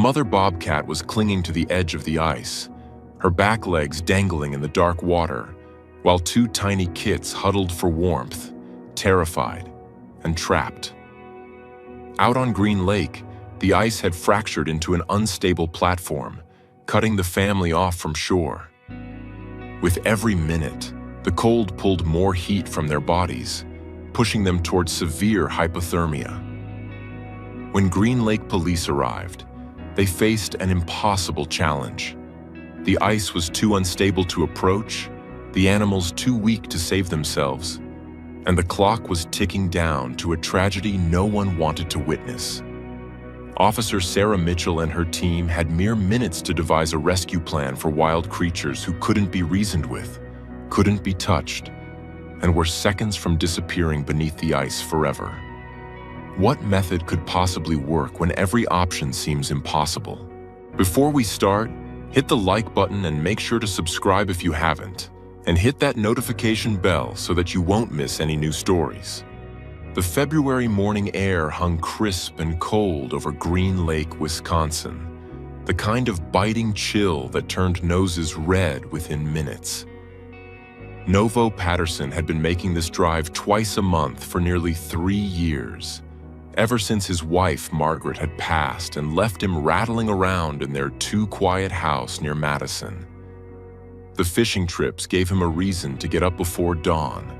mother bobcat was clinging to the edge of the ice, her back legs dangling in the dark water, while two tiny kits huddled for warmth, terrified and trapped. Out on Green Lake, the ice had fractured into an unstable platform, cutting the family off from shore. With every minute, the cold pulled more heat from their bodies, pushing them toward severe hypothermia. When Green Lake police arrived, they faced an impossible challenge. The ice was too unstable to approach, the animals too weak to save themselves, and the clock was ticking down to a tragedy no one wanted to witness. Officer Sarah Mitchell and her team had mere minutes to devise a rescue plan for wild creatures who couldn't be reasoned with, couldn't be touched, and were seconds from disappearing beneath the ice forever. What method could possibly work when every option seems impossible? Before we start, hit the like button and make sure to subscribe if you haven't, and hit that notification bell so that you won't miss any new stories. The February morning air hung crisp and cold over Green Lake, Wisconsin, the kind of biting chill that turned noses red within minutes. Novo Patterson had been making this drive twice a month for nearly 3 years, ever since his wife, Margaret, had passed and left him rattling around in their too-quiet house near Madison. The fishing trips gave him a reason to get up before dawn,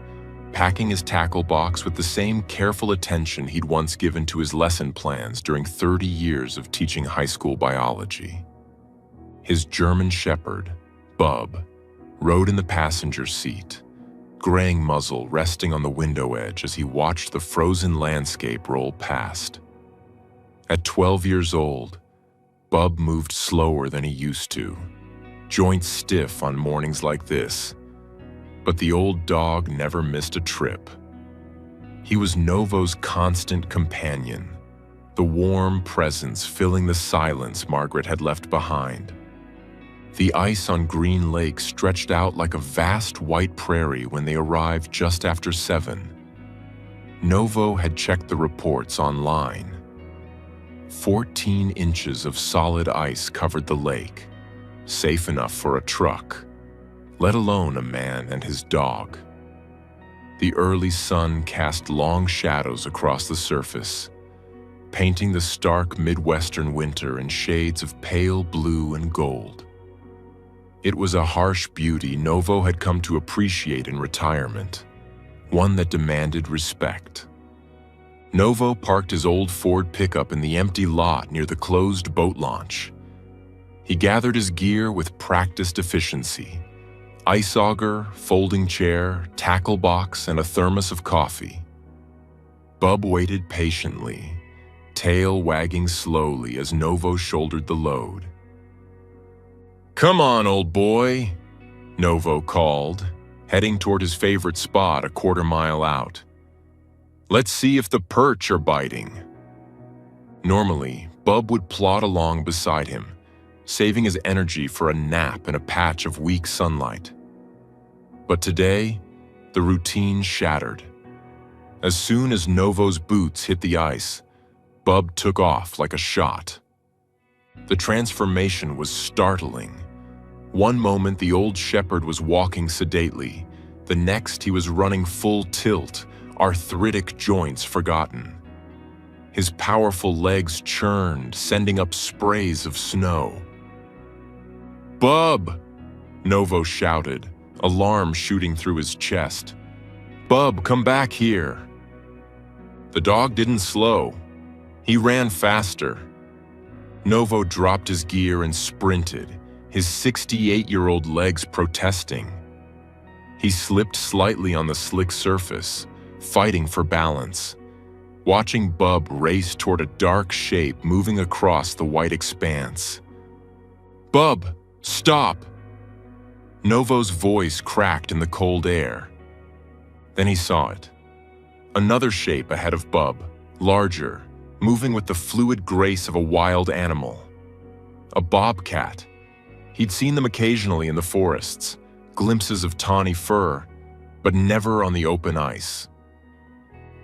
packing his tackle box with the same careful attention he'd once given to his lesson plans during 30 years of teaching high school biology. His German shepherd, Bub, rode in the passenger seat, graying muzzle resting on the window edge as he watched the frozen landscape roll past. At 12 years old, Bub moved slower than he used to, joints stiff on mornings like this, but the old dog never missed a trip. He was Novo's constant companion, the warm presence filling the silence Margaret had left behind. The ice on Green Lake stretched out like a vast white prairie when they arrived just after 7. Novo had checked the reports online. 14 inches of solid ice covered the lake, safe enough for a truck, let alone a man and his dog. The early sun cast long shadows across the surface, painting the stark Midwestern winter in shades of pale blue and gold. It was a harsh beauty Novo had come to appreciate in retirement, one that demanded respect. Novo parked his old Ford pickup in the empty lot near the closed boat launch. He gathered his gear with practiced efficiency: ice auger, folding chair, tackle box, and a thermos of coffee. Bub waited patiently, tail wagging slowly as Novo shouldered the load. "Come on, old boy," Novo called, heading toward his favorite spot a quarter-mile out. "Let's see if the perch are biting." Normally, Bub would plod along beside him, saving his energy for a nap in a patch of weak sunlight. But today, the routine shattered. As soon as Novo's boots hit the ice, Bub took off like a shot. The transformation was startling. One moment the old shepherd was walking sedately, the next he was running full tilt, arthritic joints forgotten. His powerful legs churned, sending up sprays of snow. "Bub!" Novo shouted, alarm shooting through his chest. "Bub, come back here!" The dog didn't slow. He ran faster. Novo dropped his gear and sprinted, his 68-year-old legs protesting. He slipped slightly on the slick surface, fighting for balance, watching Bub race toward a dark shape moving across the white expanse. "Bub, stop!" Novo's voice cracked in the cold air. Then he saw it. Another shape ahead of Bub, larger, moving with the fluid grace of a wild animal. A bobcat. He'd seen them occasionally in the forests, glimpses of tawny fur, but never on the open ice.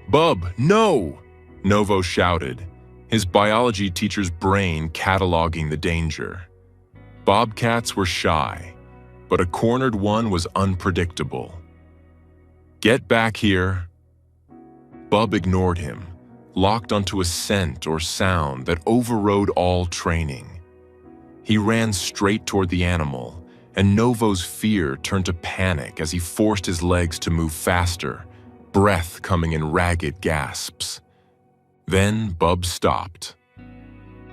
"Bub, no!" Novo shouted, his biology teacher's brain cataloging the danger. Bobcats were shy, but a cornered one was unpredictable. "Get back here." Bub ignored him, locked onto a scent or sound that overrode all training. He ran straight toward the animal, and Novo's fear turned to panic as he forced his legs to move faster, breath coming in ragged gasps. Then Bub stopped.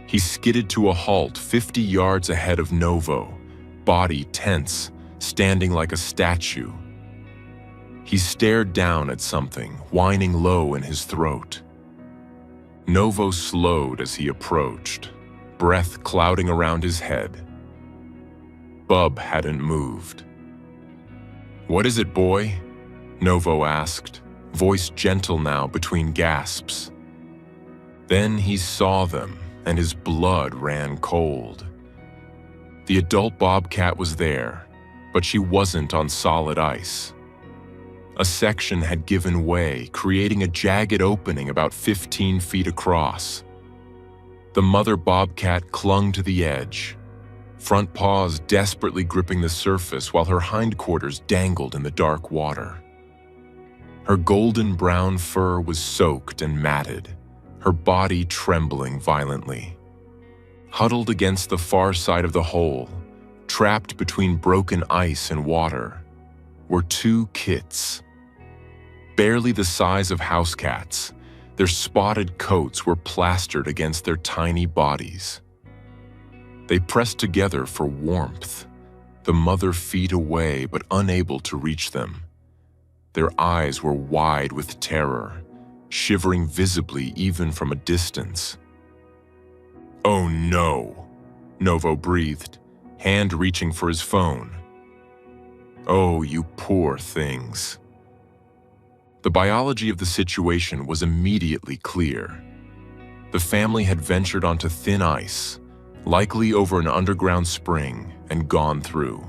He skidded to a halt 50 yards ahead of Novo, body tense, standing like a statue. He stared down at something, whining low in his throat. Novo slowed as he approached, breath clouding around his head. Bub hadn't moved. "What is it, boy?" Novo asked, voice gentle now between gasps. Then he saw them, and his blood ran cold. The adult bobcat was there, but she wasn't on solid ice. A section had given way, creating a jagged opening about 15 feet across. The mother bobcat clung to the edge, front paws desperately gripping the surface while her hindquarters dangled in the dark water. Her golden brown fur was soaked and matted, her body trembling violently. Huddled against the far side of the hole, trapped between broken ice and water, were two kits. Barely the size of house cats, their spotted coats were plastered against their tiny bodies. They pressed together for warmth, the mother feet away but unable to reach them. Their eyes were wide with terror, shivering visibly even from a distance. "Oh no," Novo breathed, hand reaching for his phone. "Oh, you poor things." The biology of the situation was immediately clear. The family had ventured onto thin ice, likely over an underground spring, and gone through.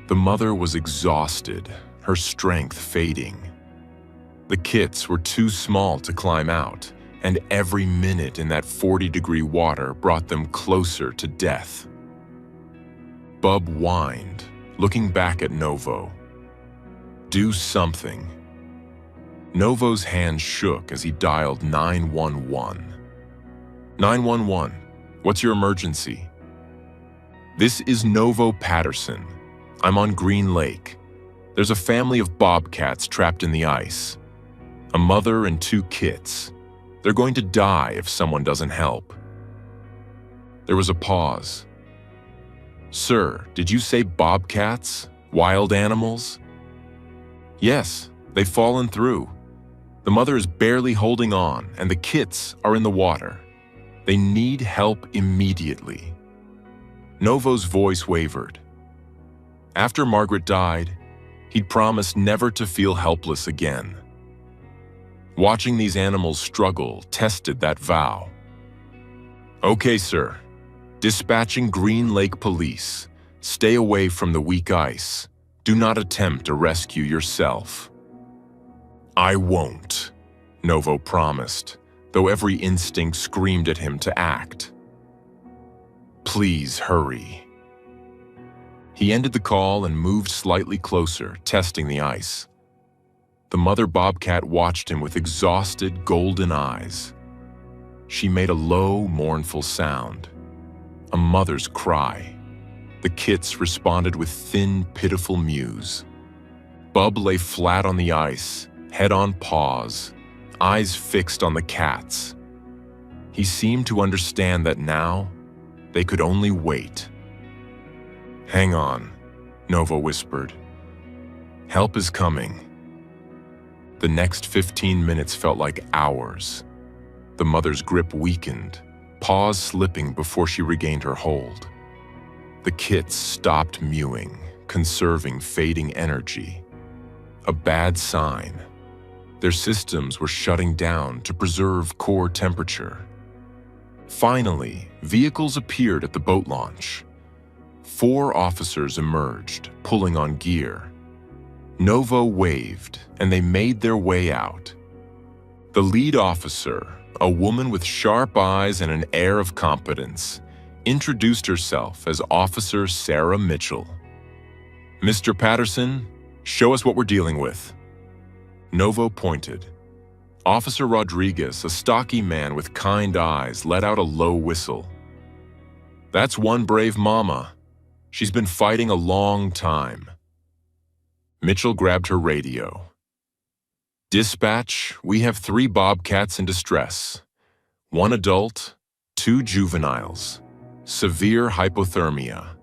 The mother was exhausted, her strength fading. The kits were too small to climb out, and every minute in that 40-degree water brought them closer to death. Bub whined, looking back at Novo. "Do something." Novo's hand shook as he dialed 911. 911, what's your emergency? "This is Novo Patterson. I'm on Green Lake. There's a family of bobcats trapped in the ice. A mother and two kits. They're going to die if someone doesn't help." There was a pause. "Sir, did you say bobcats? Wild animals?" "Yes, they've fallen through. The mother is barely holding on, and the kits are in the water. They need help immediately." Novo's voice wavered. After Margaret died, he'd promised never to feel helpless again. Watching these animals struggle tested that vow. "Okay, sir. Dispatching Green Lake Police. Stay away from the weak ice. Do not attempt to rescue yourself." "I won't," Novo promised, though every instinct screamed at him to act. "Please hurry." He ended the call and moved slightly closer, testing the ice. The mother bobcat watched him with exhausted, golden eyes. She made a low, mournful sound, a mother's cry. The kits responded with thin, pitiful mews. Bub lay flat on the ice, head on paws, eyes fixed on the cats. He seemed to understand that now they could only wait. "Hang on," Novo whispered. "Help is coming." The next 15 minutes felt like hours. The mother's grip weakened, paws slipping before she regained her hold. The kits stopped mewing, conserving fading energy. A bad sign. Their systems were shutting down to preserve core temperature. Finally, vehicles appeared at the boat launch. 4 officers emerged, pulling on gear. Novo waved, and they made their way out. The lead officer, a woman with sharp eyes and an air of competence, introduced herself as Officer Sarah Mitchell. "Mr. Patterson, show us what we're dealing with." Novo pointed. Officer Rodriguez, a stocky man with kind eyes, let out a low whistle. "That's one brave mama. She's been fighting a long time." Mitchell grabbed her radio. "Dispatch, we have 3 bobcats in distress. 1 adult, 2 juveniles. Severe hypothermia.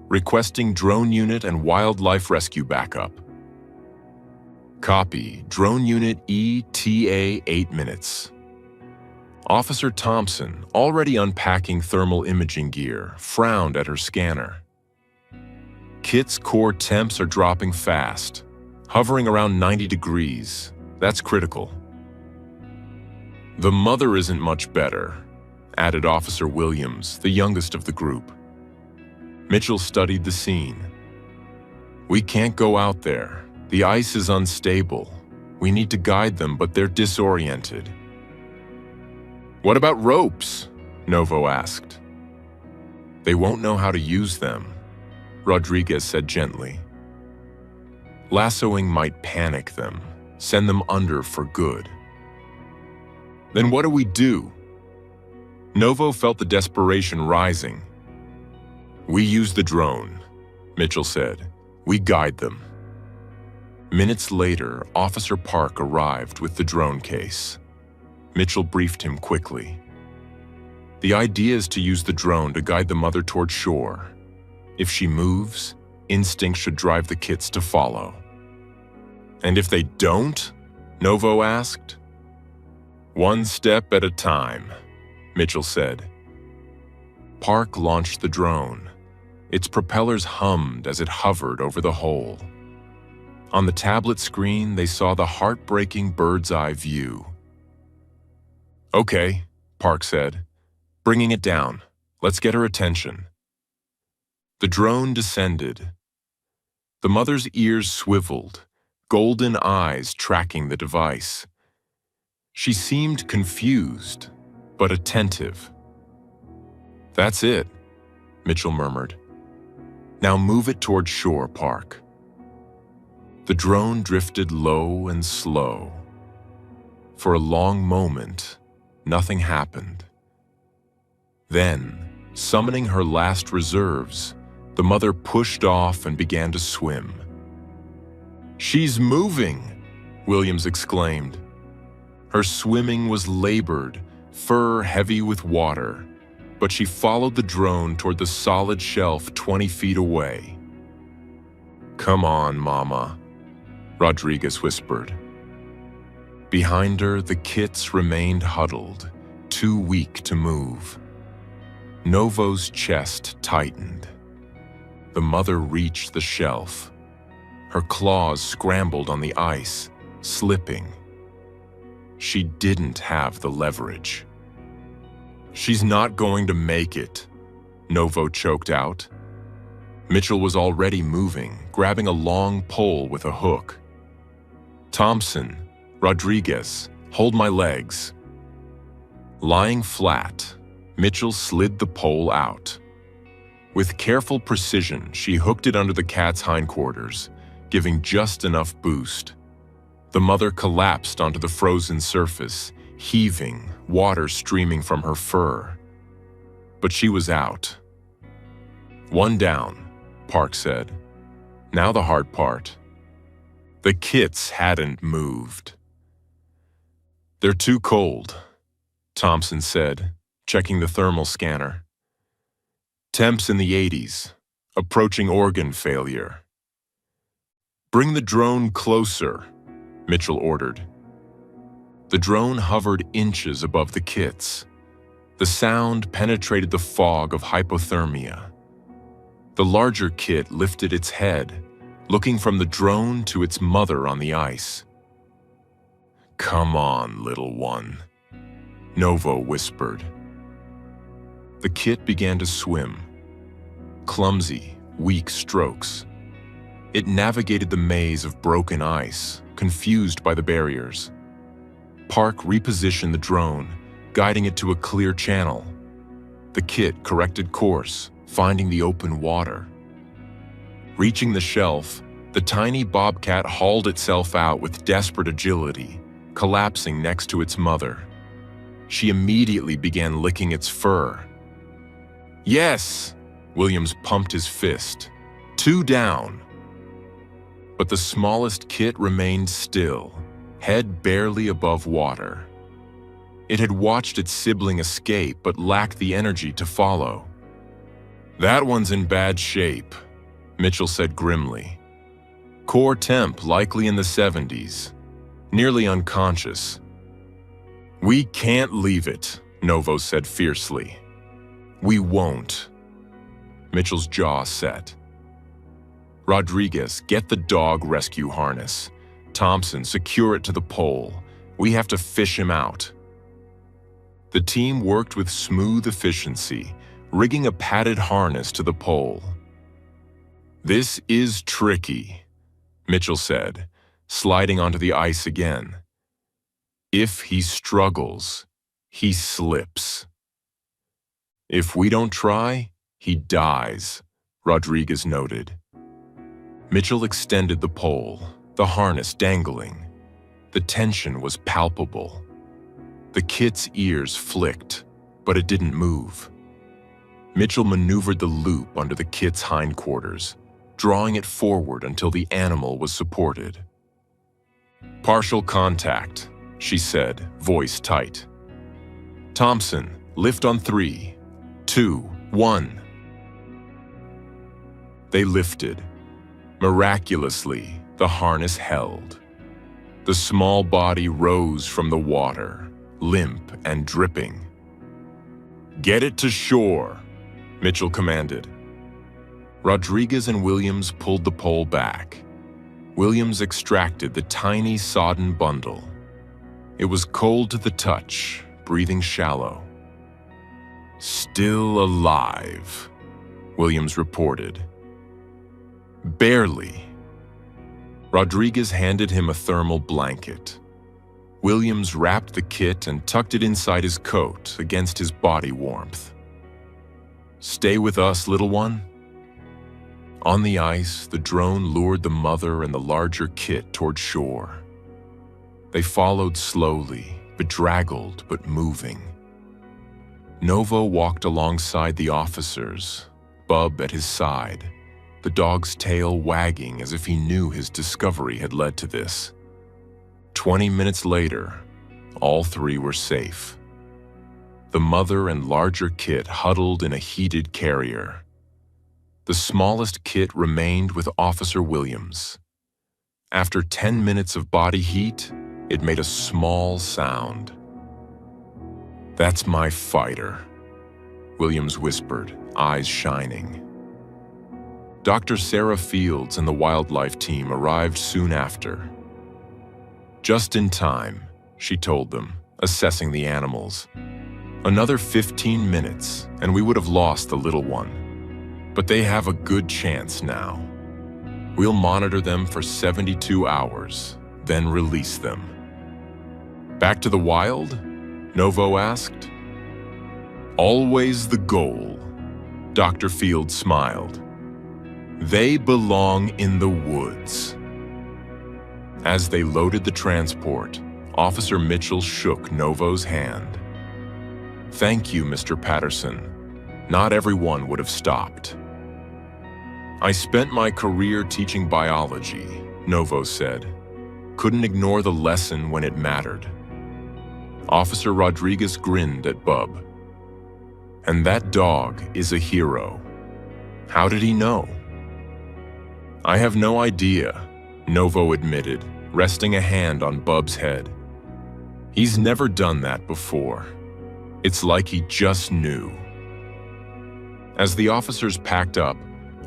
Requesting drone unit and wildlife rescue backup." "Copy. Drone unit ETA 8 minutes." Officer Thompson, already unpacking thermal imaging gear, frowned at her scanner. "Kit's core temps are dropping fast, hovering around 90 degrees. That's critical." "The mother isn't much better," added Officer Williams, the youngest of the group. Mitchell studied the scene. "We can't go out there. The ice is unstable. We need to guide them, but they're disoriented." "What about ropes?" Novo asked. "They won't know how to use them," Rodriguez said gently. "Lassoing might panic them, send them under for good." "Then what do we do?" Novo felt the desperation rising. "We use the drone," Mitchell said. "We guide them." Minutes later, Officer Park arrived with the drone case. Mitchell briefed him quickly. "The idea is to use the drone to guide the mother toward shore. If she moves, instinct should drive the kits to follow." "And if they don't?" Novo asked. "One step at a time," Mitchell said. Park launched the drone. Its propellers hummed as it hovered over the hole. On the tablet screen, they saw the heartbreaking bird's-eye view. "Okay," Park said, bringing it down. "Let's get her attention." The drone descended. The mother's ears swiveled, golden eyes tracking the device. She seemed confused, but attentive. "That's it," Mitchell murmured. "Now move it toward shore, Park." The drone drifted low and slow. For a long moment, nothing happened. Then, summoning her last reserves, the mother pushed off and began to swim. "She's moving!" Williams exclaimed. Her swimming was labored, fur heavy with water, but she followed the drone toward the solid shelf 20 feet away. "Come on, Mama," Rodriguez whispered. Behind her, the kits remained huddled, too weak to move. Novo's chest tightened. The mother reached the shelf. Her claws scrambled on the ice, slipping. She didn't have the leverage. "She's not going to make it," Novo choked out. Mitchell was already moving, grabbing a long pole with a hook. "Thompson, Rodriguez, hold my legs." Lying flat, Mitchell slid the pole out. With careful precision, she hooked it under the cat's hindquarters, giving just enough boost. The mother collapsed onto the frozen surface, heaving, water streaming from her fur. But she was out. "One down," Park said. "Now the hard part." The kits hadn't moved. "They're too cold," Thompson said, checking the thermal scanner. "Temps in the 80s, approaching organ failure." "Bring the drone closer," Mitchell ordered. The drone hovered inches above the kits. The sound penetrated the fog of hypothermia. The larger kit lifted its head, looking from the drone to its mother on the ice. "Come on, little one," Novo whispered. The kit began to swim. Clumsy, weak strokes. It navigated the maze of broken ice, confused by the barriers. Park repositioned the drone, guiding it to a clear channel. The kit corrected course, finding the open water. Reaching the shelf, the tiny bobcat hauled itself out with desperate agility, collapsing next to its mother. She immediately began licking its fur. "Yes!" Williams pumped his fist. "2 down." But the smallest kit remained still, head barely above water. It had watched its sibling escape but lacked the energy to follow. "That one's in bad shape," Mitchell said grimly. "Core temp likely in the 70s, nearly unconscious." "We can't leave it," Novo said fiercely. "We won't." Mitchell's jaw set. "Rodriguez, get the dog rescue harness. Thompson, secure it to the pole. We have to fish him out." The team worked with smooth efficiency, rigging a padded harness to the pole. "This is tricky," Mitchell said, sliding onto the ice again. "If he struggles, he slips. If we don't try, he dies," Rodriguez noted. Mitchell extended the pole, the harness dangling. The tension was palpable. The kit's ears flicked, but it didn't move. Mitchell maneuvered the loop under the kit's hindquarters, drawing it forward until the animal was supported. "Partial contact," she said, voice tight. "Thompson, lift on 3, 2, 1. They lifted. Miraculously, the harness held. The small body rose from the water, limp and dripping. "Get it to shore," Mitchell commanded. Rodriguez and Williams pulled the pole back. Williams extracted the tiny sodden bundle. It was cold to the touch, breathing shallow. "Still alive," Williams reported. "Barely." Rodriguez handed him a thermal blanket. Williams wrapped the kit and tucked it inside his coat against his body warmth. "Stay with us, little one." On the ice, the drone lured the mother and the larger kit toward shore. They followed slowly, bedraggled but moving. Novo walked alongside the officers, Bub at his side, the dog's tail wagging as if he knew his discovery had led to this. 20 minutes later, all 3 were safe. The mother and larger kit huddled in a heated carrier. The smallest kit remained with Officer Williams. After 10 minutes of body heat, it made a small sound. "That's my fighter," Williams whispered, eyes shining. Dr. Sarah Fields and the wildlife team arrived soon after. "Just in time," she told them, assessing the animals. "Another 15 minutes, and we would have lost the little one. But they have a good chance now. We'll monitor them for 72 hours, then release them." "Back to the wild?" Novo asked. "Always the goal," Dr. Field smiled. "They belong in the woods." As they loaded the transport, Officer Mitchell shook Novo's hand. "Thank you, Mr. Patterson. Not everyone would have stopped." "I spent my career teaching biology," Novo said. "Couldn't ignore the lesson when it mattered." Officer Rodriguez grinned at Bub. "And that dog is a hero. How did he know?" "I have no idea," Novo admitted, resting a hand on Bub's head. "He's never done that before. It's like he just knew." As the officers packed up,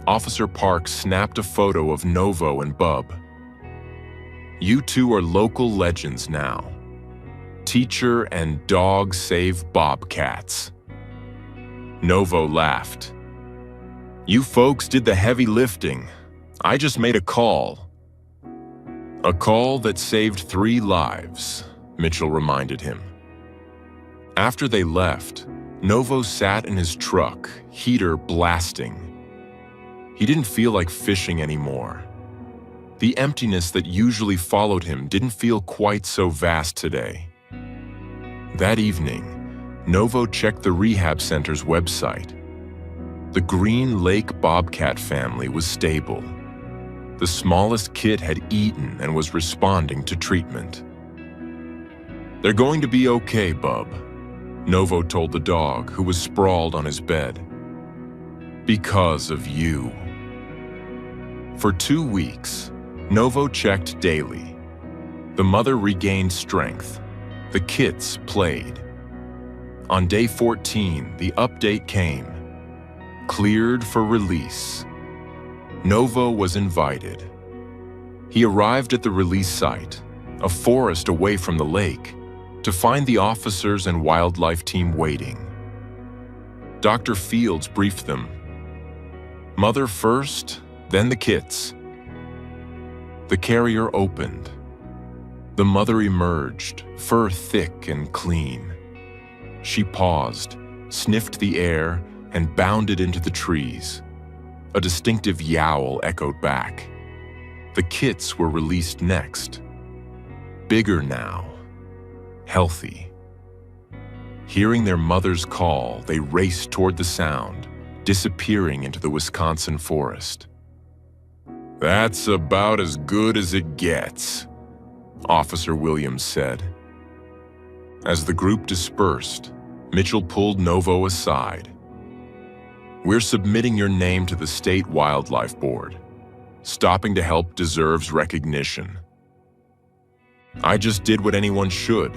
Officer Park snapped a photo of Novo and Bub. "You two are local legends now. Teacher and dog save bobcats." Novo laughed. "You folks did the heavy lifting. I just made a call." "A call that saved 3 lives," Mitchell reminded him. After they left, Novo sat in his truck, heater blasting. He didn't feel like fishing anymore. The emptiness that usually followed him didn't feel quite so vast today. That evening, Novo checked the rehab center's website. The Green Lake Bobcat family was stable. The smallest kid had eaten and was responding to treatment. "They're going to be okay, Bub," Novo told the dog, who was sprawled on his bed. "Because of you." For 2 weeks, Novo checked daily. The mother regained strength. The kits played. On day 14, the update came. Cleared for release. Novo was invited. He arrived at the release site, a forest away from the lake, to find the officers and wildlife team waiting. Dr. Fields briefed them. Mother first, then the kits. The carrier opened. The mother emerged, fur thick and clean. She paused, sniffed the air, and bounded into the trees. A distinctive yowl echoed back. The kits were released next. Bigger now. Healthy. Hearing their mother's call, they raced toward the sound, disappearing into the Wisconsin forest. "That's about as good as it gets," Officer Williams said. As the group dispersed, Mitchell pulled Novo aside. "We're submitting your name to the State Wildlife Board. Stopping to help deserves recognition." "I just did what anyone should,"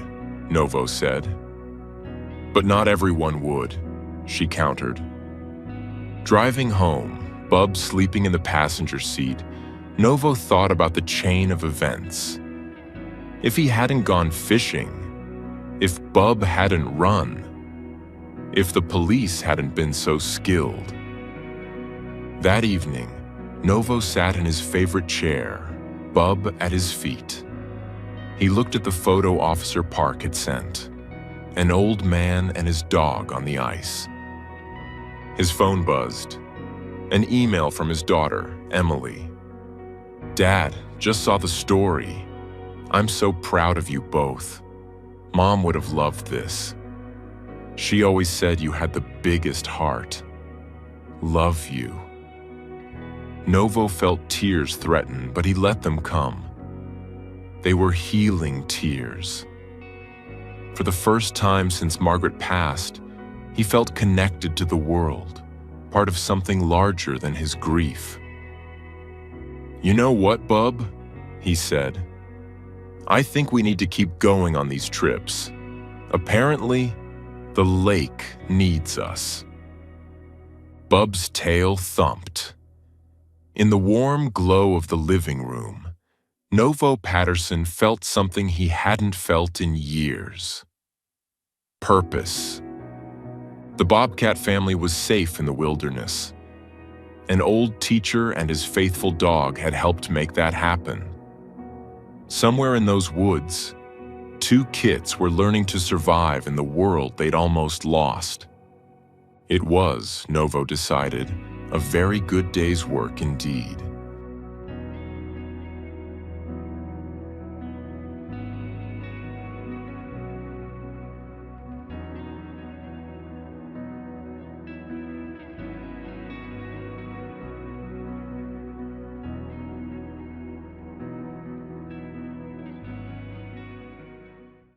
Novo said. "But not everyone would," she countered. Driving home, Bub sleeping in the passenger seat, Novo thought about the chain of events. If he hadn't gone fishing, if Bub hadn't run, if the police hadn't been so skilled. That evening, Novo sat in his favorite chair, Bub at his feet. He looked at the photo Officer Park had sent, an old man and his dog on the ice. His phone buzzed. An email from his daughter, Emily. "Dad, just saw the story. I'm so proud of you both. Mom would have loved this. She always said you had the biggest heart. Love you." Novo felt tears threaten, but he let them come. They were healing tears. For the first time since Margaret passed, he felt connected to the world, part of something larger than his grief. "You know what, Bub?" he said. "I think we need to keep going on these trips. Apparently, the lake needs us." Bub's tail thumped. In the warm glow of the living room, Novo Patterson felt something he hadn't felt in years. Purpose. The Bobcat family was safe in the wilderness. An old teacher and his faithful dog had helped make that happen. Somewhere in those woods, 2 kits were learning to survive in the world they'd almost lost. It was, Novo decided, a very good day's work indeed.